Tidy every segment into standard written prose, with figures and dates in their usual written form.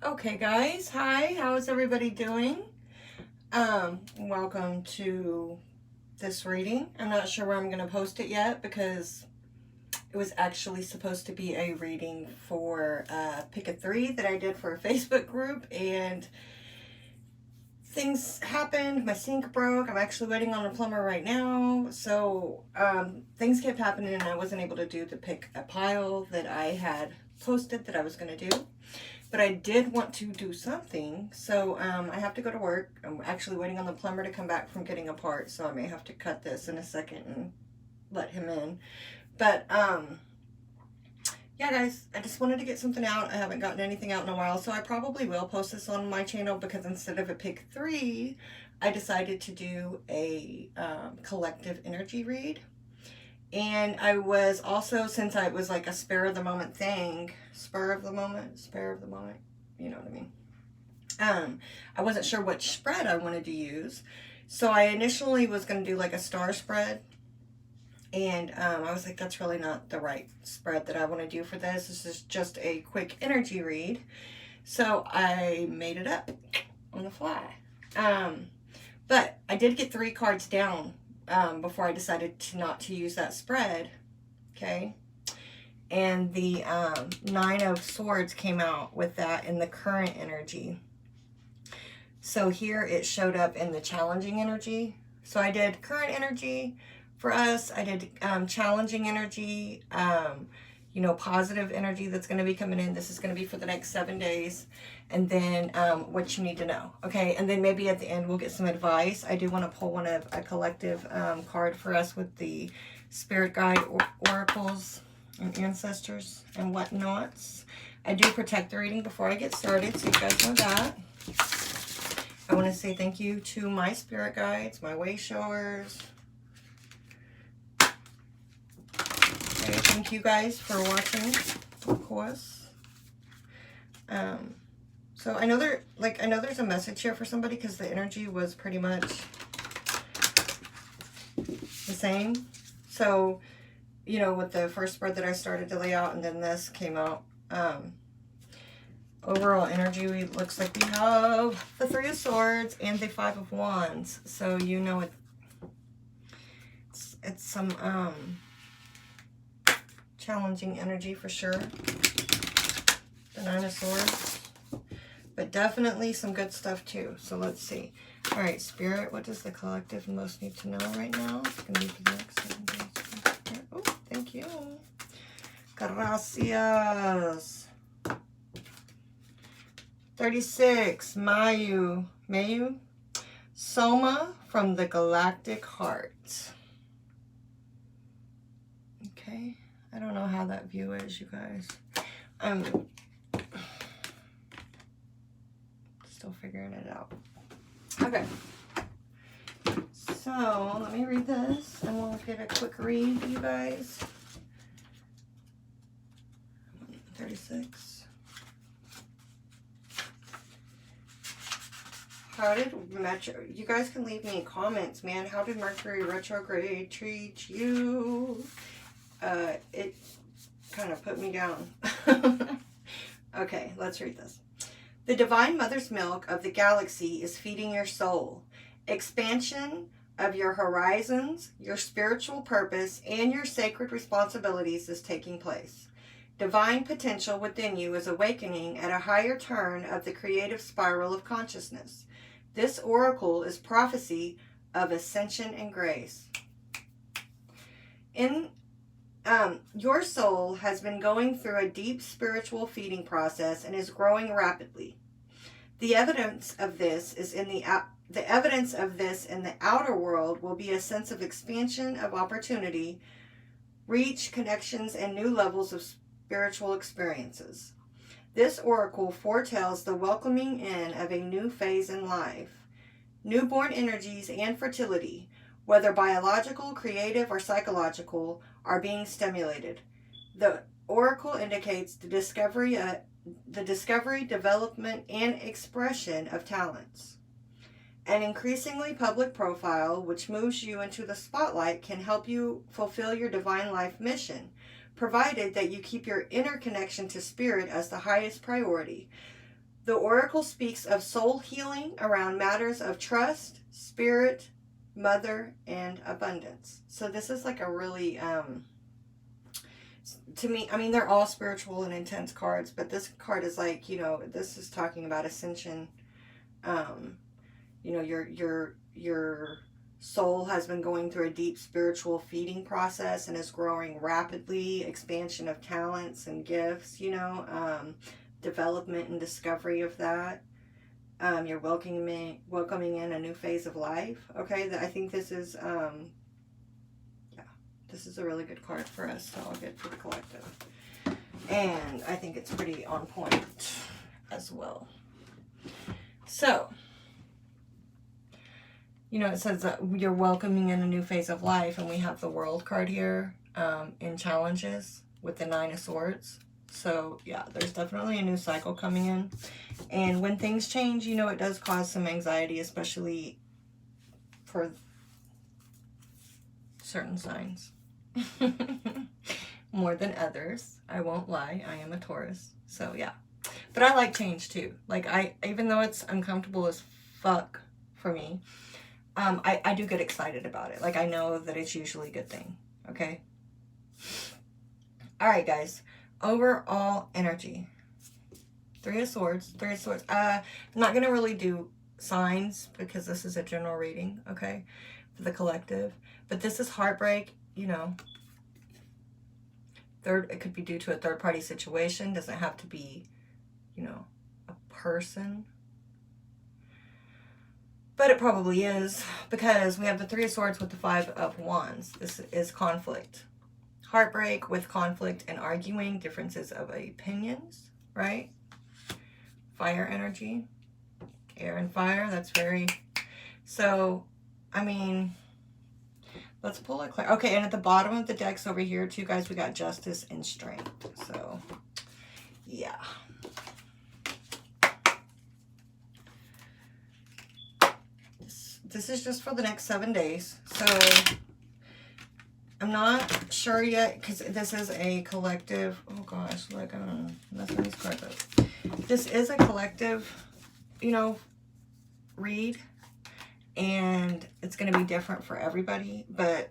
Okay guys, hi, how's everybody doing? Welcome to this reading. I'm not sure where I'm going to post it yet because it was actually supposed to be a reading for Pick a 3 that I did for a Facebook group, and things happened. My sink broke. I'm actually waiting on a plumber right now. So things kept happening and I wasn't able to do the pick a pile that I had posted that I was going to do. But I did want to do something, so I have to go to work. I'm actually waiting on the plumber to come back from getting a part, so I may have to cut this in a second and let him in. But yeah, guys, I just wanted to get something out. I haven't gotten anything out in a while, so I probably will post this on my channel because instead of a pick 3, I decided to do a collective energy read. And I was also, since I was like a spur of the moment thing, spur of the moment, you know what I mean? I wasn't sure which spread I wanted to use. So I initially was going to do like a star spread. And I was like, that's really not the right spread that I want to do for this. This is just a quick energy read. So I made it up on the fly. But I did get 3 cards down before I decided not to use that spread, okay? And the 9 of Swords came out with that in the current energy. So here it showed up in the challenging energy. So I did current energy for us. I did challenging energy, you know, positive energy that's going to be coming in. This is going to be for the next 7 days. And then what you need to know. Okay, and then maybe at the end we'll get some advice. I do want to pull a collective card for us with the spirit guide oracles and ancestors and whatnots. I do protect the reading before I get started, so you guys know that. I want to say thank you to my spirit guides, my way showers. Okay, thank you guys for watching, of course. So I know there's a message here for somebody because the energy was pretty much the same. So, you know, with the first spread that I started to lay out and then this came out, overall energy looks like we have the 3 of Swords and the 5 of Wands. So, you know, it's some challenging energy for sure. The 9 of Swords. But definitely some good stuff too. So let's see. All right, Spirit, what does the collective most need to know right now? It's going to be for the next 7 days. Oh, thank you. Gracias. 36, Mayu. Soma from the Galactic Heart. Okay. I don't know how that view is, you guys. I'm still figuring it out. Okay. So, let me read this and we'll get a quick read, you guys. 36. How did you guys can leave me comments, man. How did Mercury retrograde treat you? It kind of put me down. Okay, let's read this. The divine mother's milk of the galaxy is feeding your soul. Expansion of your horizons, your spiritual purpose, and your sacred responsibilities is taking place. Divine potential within you is awakening at a higher turn of the creative spiral of consciousness. This oracle is prophecy of ascension and grace. Your soul has been going through a deep spiritual feeding process and is growing rapidly. The evidence of this in the outer world will be a sense of expansion of opportunity, reach, connections, and new levels of spiritual experiences. This oracle foretells the welcoming in of a new phase in life. Newborn energies and fertility, whether biological, creative, or psychological, are being stimulated. The oracle indicates the discovery, development, and expression of talents. An increasingly public profile, which moves you into the spotlight, can help you fulfill your divine life mission, provided that you keep your inner connection to spirit as the highest priority. The oracle speaks of soul healing around matters of trust, spirit, mother, and abundance. So this is like a really, to me, I mean, they're all spiritual and intense cards, but this card is like, you know, this is talking about ascension. You know, your soul has been going through a deep spiritual feeding process and is growing rapidly. Expansion of talents and gifts, you know, development and discovery of that. You're welcoming in a new phase of life. Okay, I think this is, yeah, this is a really good card for us. So I'll get for the collective. And I think it's pretty on point as well. So, you know, it says that you're welcoming in a new phase of life, and we have the World card here in challenges with the 9 of Swords. So, yeah, there's definitely a new cycle coming in. And when things change, you know, it does cause some anxiety, especially for certain signs. More than others. I won't lie. I am a Taurus. So, yeah. But I like change, too. Like, even though it's uncomfortable as fuck for me, I do get excited about it. Like, I know that it's usually a good thing. Okay? All right, guys. Overall energy. 3 of Swords. 3 of Swords. I'm not going to really do signs because this is a general reading, okay, for the collective. But this is heartbreak, you know. It could be due to a third-party situation. Doesn't have to be, you know, a person. But it probably is, because we have the 3 of Swords with the 5 of Wands. This is conflict. Heartbreak with conflict and arguing, differences of opinions, right? Fire energy, air and fire, that's very, so, I mean, let's pull a clear. Okay, and at the bottom of the decks over here, too, guys, we got justice and strength. So, yeah. This is just for the next 7 days. So, I'm not sure yet, because this is a collective. Oh, gosh, like, I don't know. That's what these cards are. This is a collective, you know, read. And it's going to be different for everybody. But,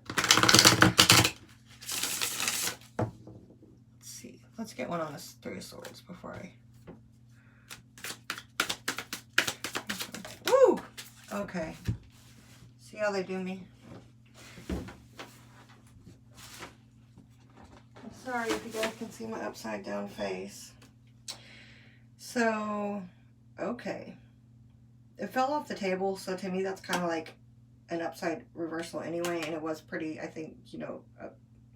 let's see. Let's get one on this 3 of Swords before I... Woo! Okay. See how they do me? I'm sorry if you guys can see my upside down face. So, okay. It fell off the table, so to me that's kind of like an upside reversal anyway, and it was pretty, I think, you know,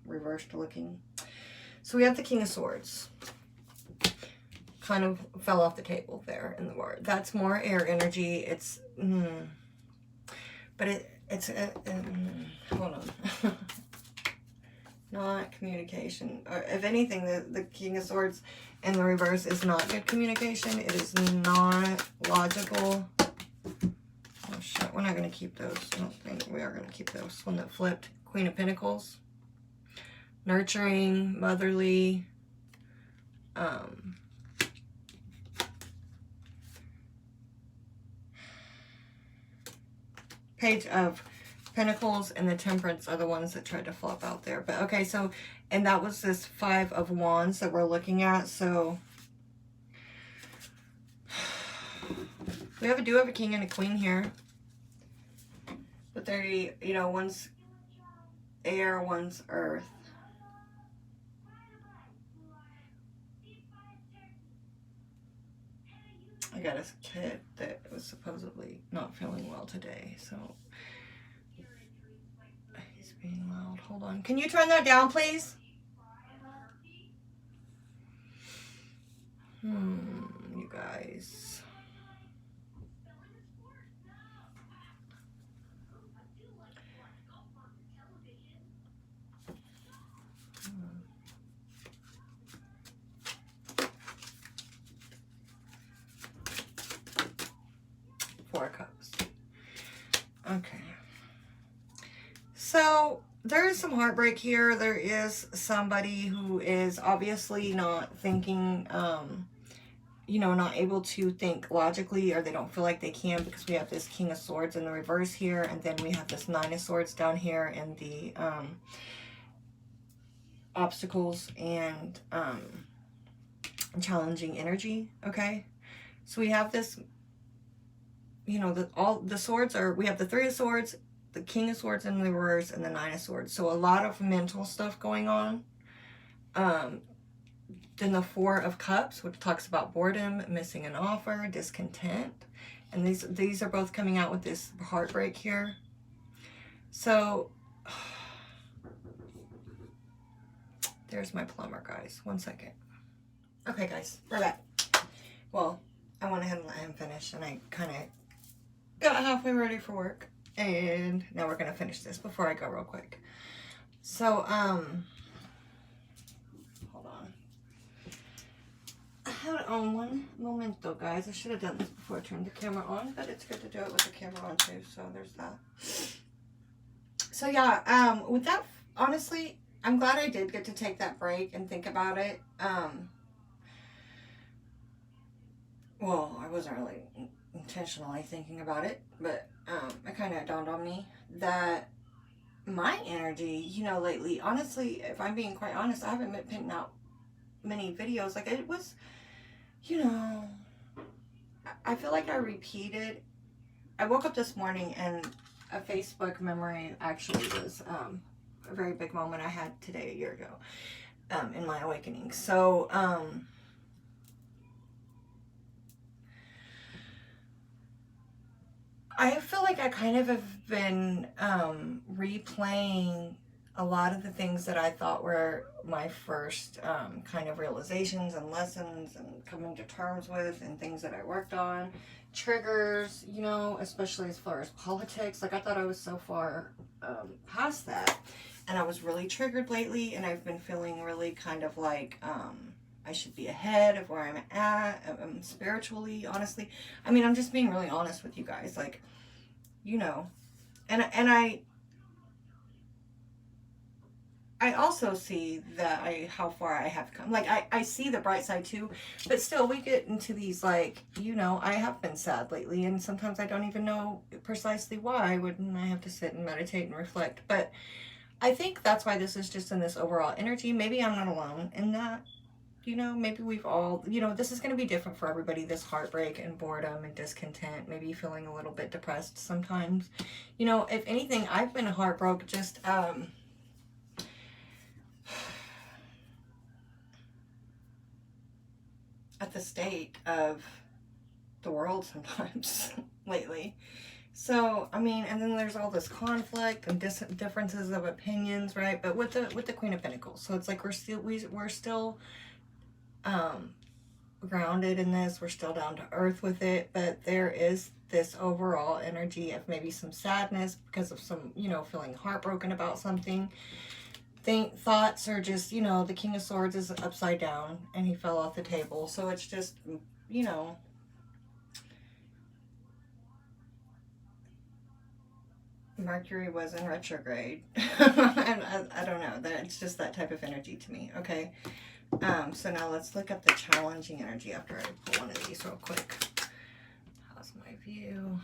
reversed looking. So we have the King of Swords. Kind of fell off the table there in the word. That's more air energy. It's, but it's hold on. Not communication. Or if anything, the King of Swords in the reverse is not good communication. It is not logical. Oh shit, we're not going to keep those. I don't think we are going to keep those. One that flipped. Queen of Pentacles. Nurturing, motherly. Page of Pentacles and the Temperance are the ones that tried to flop out there. But okay, so, and that was this 5 of Wands that we're looking at. So we do have a king and a queen here. But they're, you know, one's air, one's earth. I got a kid that was supposedly not feeling well today, so he's being loud. Hold on. Can you turn that down, please? You guys. Four of Cups. Okay. So there is some heartbreak here. There is somebody who is obviously not thinking you know, not able to think logically, or they don't feel like they can, because we have this King of Swords in the reverse here, and then we have this Nine of Swords down here in the obstacles and challenging energy. Okay, so we have this, you know, all the swords are, we have the Three of Swords, the King of Swords in the reverse, and the Nine of Swords. So a lot of mental stuff going on. Then the Four of Cups, which talks about boredom, missing an offer, discontent. And these are both coming out with this heartbreak here. So there's my plumber, guys. 1 second. Okay, guys, we're back. Well, I went ahead and let him finish, and I kind of got halfway ready for work. And now we're going to finish this before I go real quick. So, hold on one momento, guys. I should have done this before I turned the camera on, but it's good to do it with the camera on too, so there's that. So yeah, with that, honestly, I'm glad I did get to take that break and think about it. Well, I wasn't really intentionally thinking about it, but it kind of dawned on me that my energy, you know, lately, honestly, if I'm being quite honest, I haven't been putting out many videos. Like, it was, you know, I feel like I repeated. I woke up this morning and a Facebook memory actually was a very big moment I had today, a year ago, in my awakening. So, I feel like I kind of have been replaying a lot of the things that I thought were my first kind of realizations and lessons and coming to terms with, and things that I worked on, triggers, you know, especially as far as politics. Like, I thought I was so far past that, and I was really triggered lately, and I've been feeling really kind of like I should be ahead of where I'm at spiritually, honestly. I mean, I'm just being really honest with you guys, like, you know, and I also see that how far I have come. Like, I see the bright side too, but still we get into these, like, you know, I have been sad lately, and sometimes I don't even know precisely why. Wouldn't I have to sit and meditate and reflect? But I think that's why this is just in this overall energy. Maybe I'm not alone in that. You know, maybe we've all, you know, this is going to be different for everybody, this heartbreak and boredom and discontent, maybe feeling a little bit depressed sometimes. You know, if anything, I've been heartbroken just at the state of the world sometimes lately. So, I mean, and then there's all this conflict and differences of opinions, right? But with the Queen of Pentacles, so it's like we're still grounded in this. We're still down to earth with it, but there is this overall energy of maybe some sadness because of some, you know, feeling heartbroken about something. Thoughts are just, you know, the King of Swords is upside down and he fell off the table. So it's just, you know, Mercury was in retrograde. And I don't know, that it's just that type of energy to me. Okay. So now let's look at the challenging energy after I pull one of these real quick. How's my view?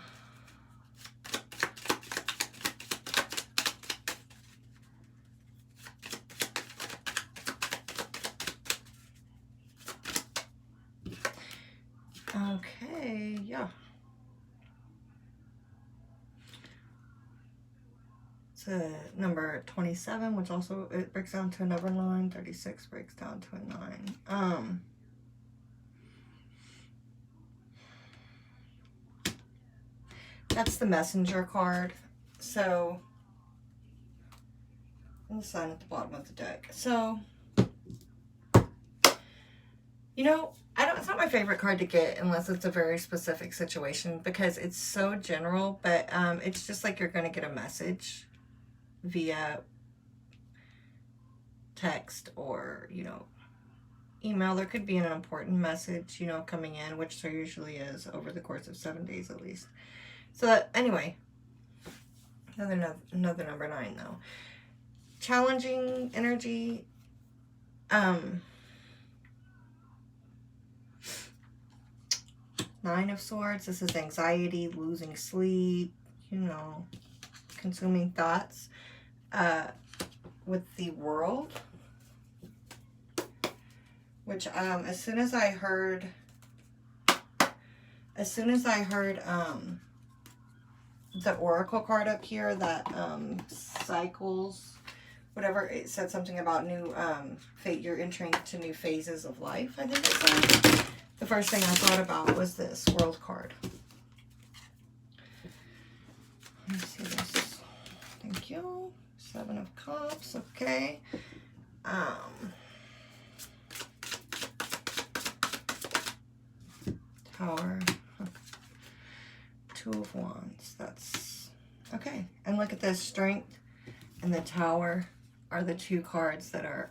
Okay, yeah. It's number 27, which also, it breaks down to another 9. 36 breaks down to a 9. That's the Messenger card. So, and the Sun at the bottom of the deck. So, you know, it's not my favorite card to get unless it's a very specific situation, because it's so general, but it's just like you're going to get a message via text or, you know, email. There could be an important message, you know, coming in, which there usually is over the course of 7 days at least. So anyway, another number 9 though. Challenging energy. Nine of Swords. This is anxiety, losing sleep, you know, consuming thoughts. With the World, which as soon as I heard the Oracle card up here, that cycles, whatever, it said something about new fate. You're entering to new phases of life, I think it said. The first thing I thought about was this World card. Let me see this. Thank you. Seven of Cups. Okay. Tower. Two of Wands. That's okay. And look at this. Strength and the Tower are the two cards that are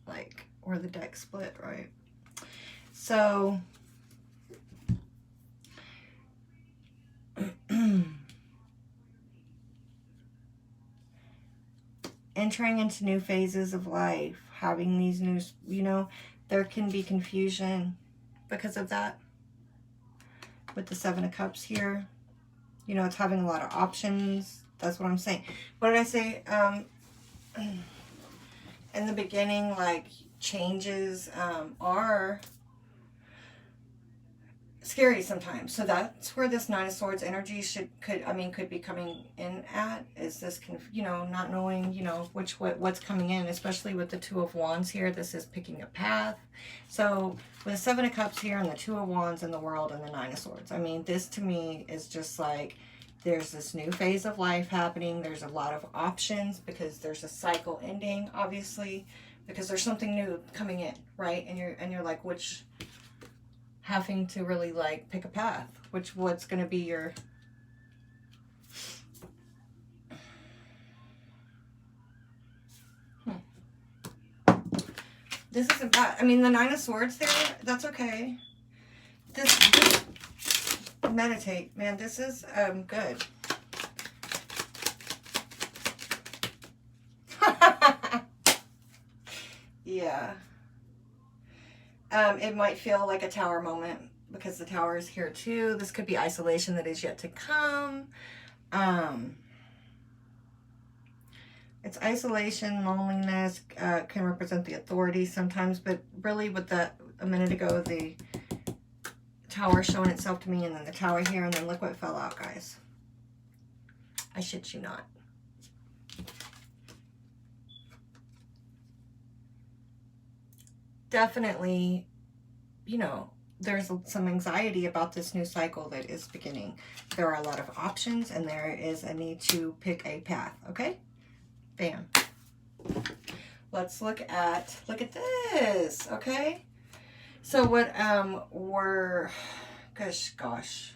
like, or the deck split, right? So entering into new phases of life, having these new, you know, there can be confusion because of that. With the Seven of Cups here, you know, it's having a lot of options. That's what I'm saying. What did I say? In the beginning, like, changes are scary sometimes. So that's where this Nine of Swords energy could be coming in at, is this, you know, not knowing, you know, what's coming in, especially with the Two of Wands here. This is picking a path. So with the Seven of Cups here and the Two of Wands in the World and the Nine of Swords, I mean, this to me is just like, there's this new phase of life happening. There's a lot of options because there's a cycle ending, obviously, because there's something new coming in, right? And you're like, which, having to really like pick a path, what's going to be your, this isn't bad. I mean, the Nine of Swords there, that's okay. This meditate, man, this is good. Yeah. It might feel like a Tower moment because the Tower is here too. This could be isolation that is yet to come. It's isolation, loneliness, can represent the authority sometimes, but really with the, a minute ago, the Tower showing itself to me, and then the Tower here, and then look what fell out, guys. I shit you not. Definitely, you know, there's some anxiety about this new cycle that is beginning. There are a lot of options, and there is a need to pick a path, okay? Bam. Let's look at this, okay? So what gosh.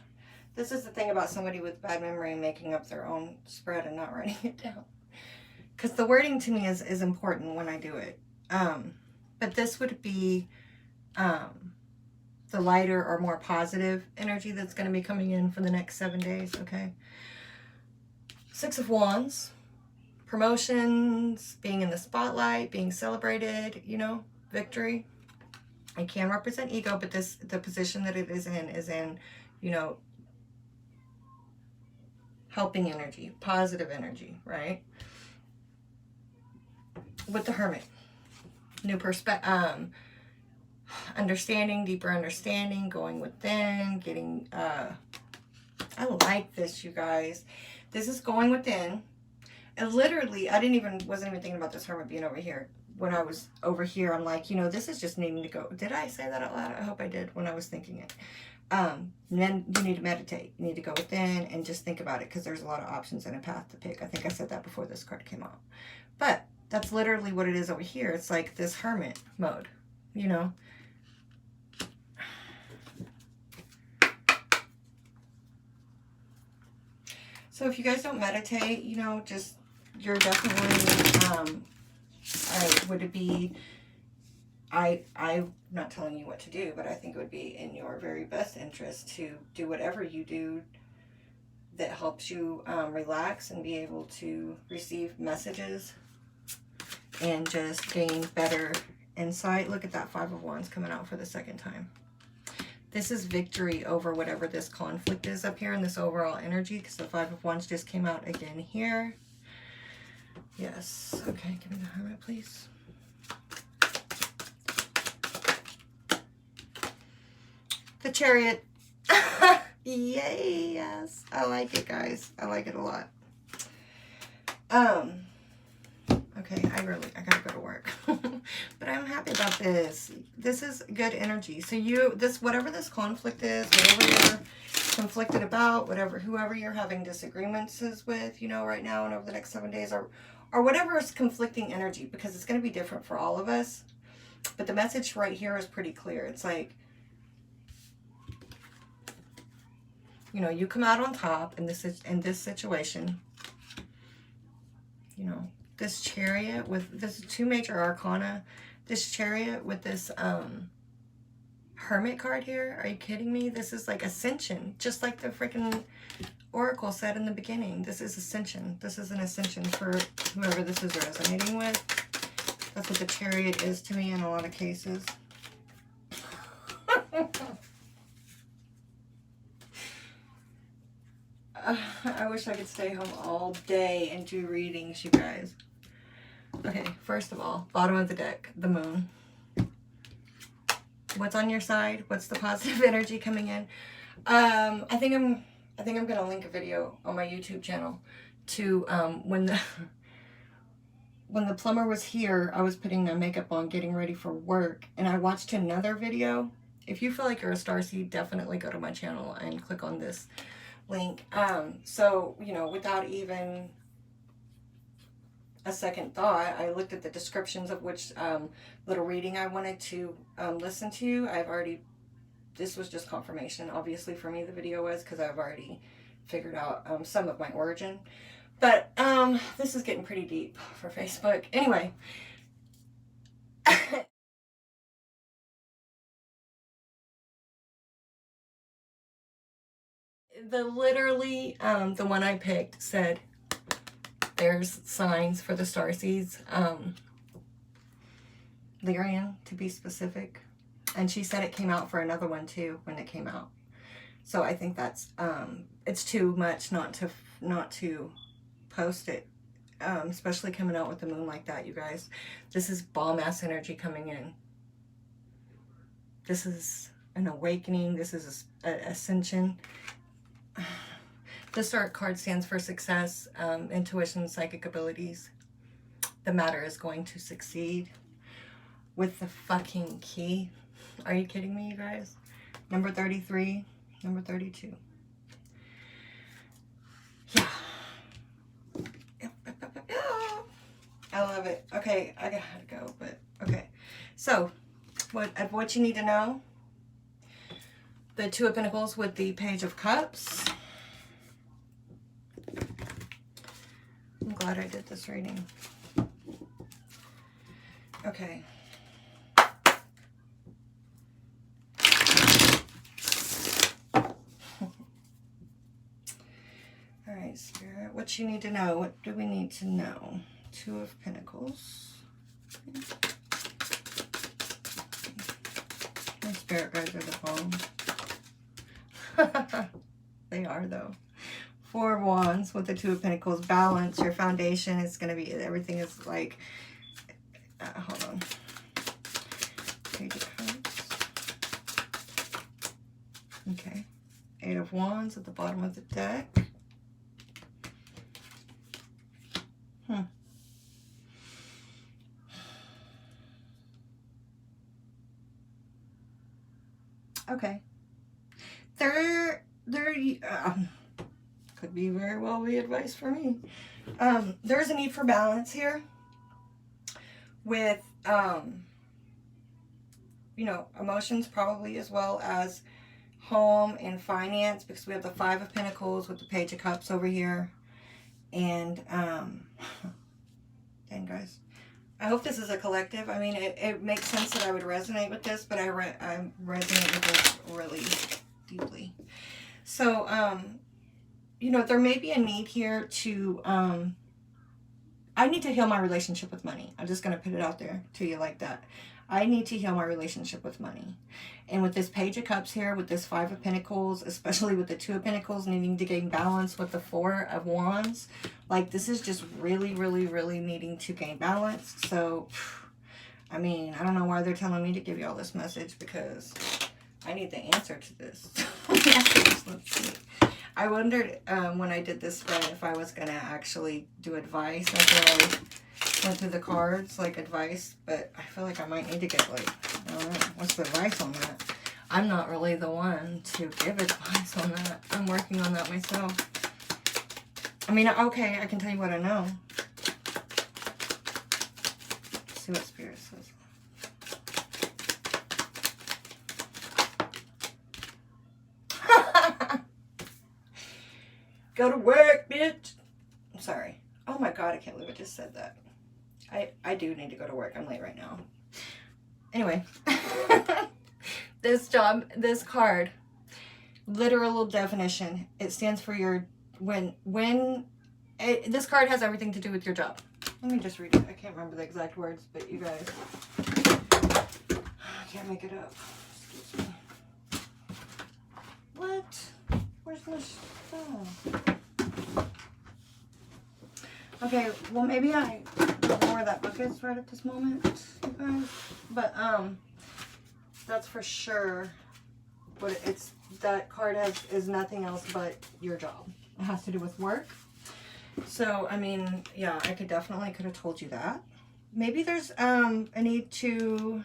This is the thing about somebody with bad memory making up their own spread and not writing it down. Because the wording to me is important when I do it. But this would be the lighter or more positive energy that's going to be coming in for the next 7 days, okay? Six of Wands, promotions, being in the spotlight, being celebrated, you know, victory. It can represent ego, but the position that it is in, you know, helping energy, positive energy, right? With the Hermit, new perspective, understanding, deeper understanding, going within, getting, I like this, you guys. This is going within. And literally, wasn't even thinking about this Hermit being over here. When I was over here, I'm like, you know, this is just needing to go. Did I say that out loud? I hope I did when I was thinking it. Then you need to meditate. You need to go within and just think about it, because there's a lot of options and a path to pick. I think I said that before this card came out. But that's literally what it is over here. It's like this Hermit mode, you know. So if you guys don't meditate, you know, just, you're definitely, I'm not telling you what to do, but I think it would be in your very best interest to do whatever you do that helps you relax and be able to receive messages and just gain better insight. Look at that Five of Wands coming out for the second time. This is victory over whatever this conflict is up here in this overall energy, because the Five of Wands just came out again here. Yes. Okay, give me the Hermit, please. The Chariot. Yay, yes. I like it, guys. I like it a lot. Okay, I gotta go to work. But I'm happy about this. This is good energy. So whatever this conflict is, whatever you're conflicted about, whoever you're having disagreements with, you know, right now and over the next 7 days, or whatever is conflicting energy, because it's going to be different for all of us. But the message right here is pretty clear. It's like, you know, you come out on top in this situation. You know, this Chariot with this 2 major arcana, this Chariot with this Hermit card here. Are you kidding me? This is like ascension, just like the freaking Oracle said in the beginning. This is ascension. This is an ascension for whoever this is resonating with. That's what the Chariot is to me in a lot of cases. I wish I could stay home all day and do readings, you guys. Okay, first of all, bottom of the deck, the Moon. What's on your side? What's the positive energy coming in? I think I'm gonna link a video on my YouTube channel to when the plumber was here. I was putting my makeup on, getting ready for work, and I watched another video. If you feel like you're a starseed, definitely go to my channel and click on this link. So, you know, without even a second thought, I looked at the descriptions of which little reading I wanted to listen to. This was just confirmation, obviously, for me, the video was, because I've already figured out some of my origin. But this is getting pretty deep for Facebook. Anyway. Literally, the one I picked said, there's signs for the starseeds. Lyrian, to be specific. And she said it came out for another one too when it came out. So I think that's it's too much not to post it, especially coming out with the Moon like that, you guys. This is bomb ass energy coming in. This is an awakening. This is an ascension. The Star card stands for success, intuition, psychic abilities. The matter is going to succeed. With the fucking key. Are you kidding me, you guys? Number 33, number 32. Yeah. I love it. Okay, I gotta go, but okay. So, what you need to know? The Two of Pentacles with the Page of Cups. I'm glad I did this reading. Okay. All right, Spirit, what you need to know? What do we need to know? Two of Pentacles. My spirit guides are the phone. They are, though. Four of Wands with the Two of Pentacles. Balance, your foundation is going to be, everything is like, hold on. Page of Cups. Okay. Eight of Wands at the bottom of the deck. Okay. Could be very well be advice for me. There's a need for balance here with, you know, emotions probably, as well as home and finance, because we have the Five of Pentacles with the Page of Cups over here. And, dang, guys. I hope this is a collective. I mean, it makes sense that I would resonate with this, but I resonate with this really deeply. So, you know, there may be a need here to, I need to heal my relationship with money. I'm just going to put it out there to you like that. I need to heal my relationship with money. And with this Page of Cups here, with this Five of Pentacles, especially with the Two of Pentacles, needing to gain balance with the Four of Wands, like this is just really, really, really needing to gain balance. So, I mean, I don't know why they're telling me to give you all this message, because I need the answer to this. Let's see. I wondered when I did this spread if I was going to actually do advice after I went through the cards, like advice, but I feel like I might need to get, like, I don't know, what's the advice on that? I'm not really the one to give advice on that. I'm working on that myself. I mean, okay, I can tell you what I know. Let's see what Spirit says. Go to work, bitch. I'm sorry. Oh my God, I can't believe I just said that. I do need to go to work. I'm late right now. Anyway, this card, literal definition. It stands for your, this card has everything to do with your job. Let me just read it. I can't remember the exact words, but you guys, I can't make it up. Excuse me. What? Where's this? Oh. Okay, well maybe I don't know where that book is right at this moment, you guys. But that's for sure. But it's, that card is nothing else but your job. It has to do with work. So I mean, yeah, I could have told you that. Maybe there's a need to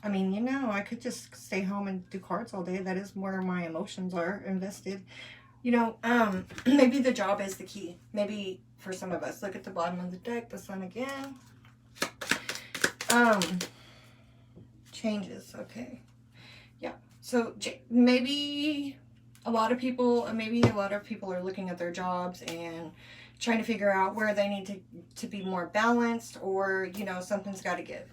I mean, you know, I could just stay home and do cards all day. That is where my emotions are invested. You know, maybe the job is the key. Maybe for some of us. Look at the bottom of the deck, the Sun again. Changes, okay. Yeah, so maybe a lot of people are looking at their jobs and trying to figure out where they need to be more balanced, or, you know, something's got to give.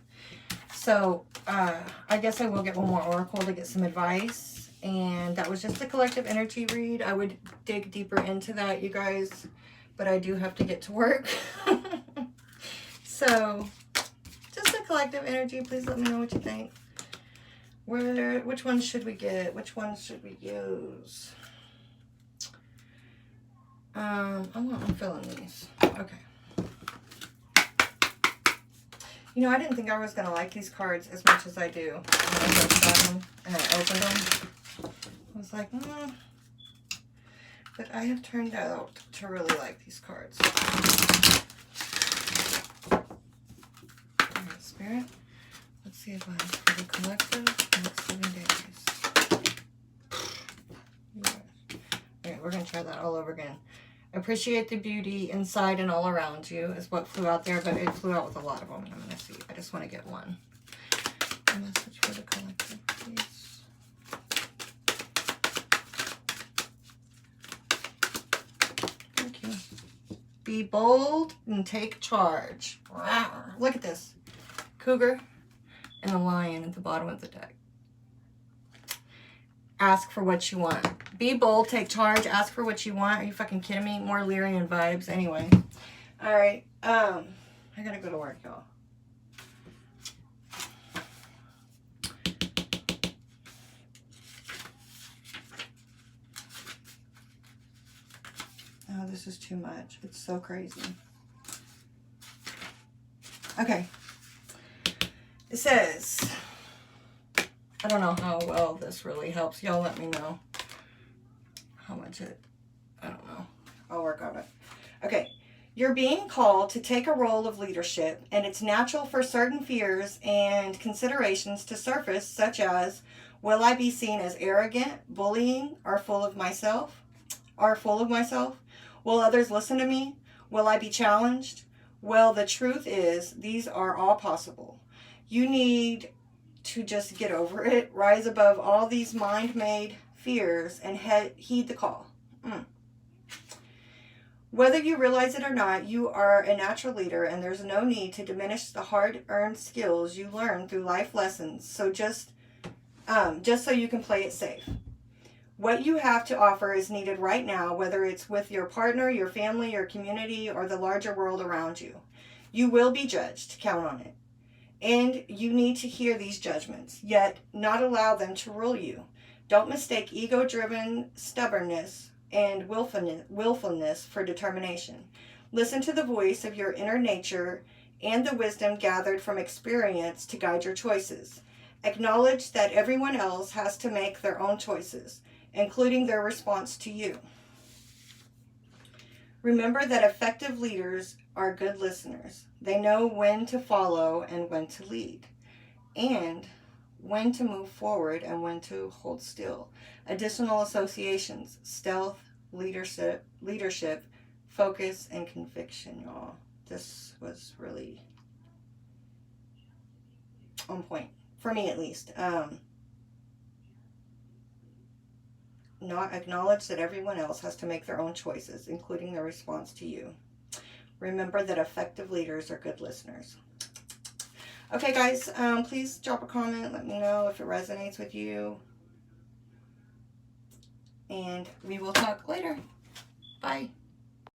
So, I guess I will get one more oracle to get some advice. And that was just a collective energy read. I would dig deeper into that, you guys. But I do have to get to work. So, just a collective energy. Please let me know what you think. Which ones should we get? Which ones should we use? I'm feeling these. Okay. You know, I didn't think I was going to like these cards as much as I do. When I first got them and I opened them, I was like, But I have turned out to really like these cards. All right, Spirit. Let's see if I for the collective next 7 days. Okay, we're going to try that all over again. Appreciate the beauty inside and all around you is what flew out there, but it flew out with a lot of them. I'm going to see. I just want to get one. A message for the collective, please. Thank you. Be bold and take charge. Wow. Look at this. Cougar and a lion at the bottom of the deck. Ask for what you want. Be bold, take charge, ask for what you want. Are you fucking kidding me? More Lyrian vibes. Anyway. Alright. I gotta go to work, y'all. Oh, this is too much. It's so crazy. Okay. It says, I don't know how well this really helps. Y'all let me know how much I don't know. I'll work on it. Okay. You're being called to take a role of leadership, and it's natural for certain fears and considerations to surface, such as, will I be seen as arrogant, bullying, or full of myself? Will others listen to me? Will I be challenged? Well, the truth is, these are all possible. You need to just get over it, rise above all these mind-made fears, and heed the call. Whether you realize it or not, you are a natural leader, and there's no need to diminish the hard-earned skills you learn through life lessons. So just so you can play it safe. What you have to offer is needed right now, whether it's with your partner, your family, your community, or the larger world around you. You will be judged. Count on it. And you need to hear these judgments, yet not allow them to rule you. Don't mistake ego-driven stubbornness and willfulness for determination. Listen to the voice of your inner nature and the wisdom gathered from experience to guide your choices. Acknowledge that everyone else has to make their own choices, including their response to you. Remember that effective leaders are good listeners. They know when to follow and when to lead, and when to move forward and when to hold still. Additional associations: stealth, leadership, focus, and conviction, y'all. This was really on point, for me at least. Not acknowledge that everyone else has to make their own choices, including their response to you. Remember that effective leaders are good listeners. Okay, guys, please drop a comment. Let me know if it resonates with you. And we will talk later. Bye.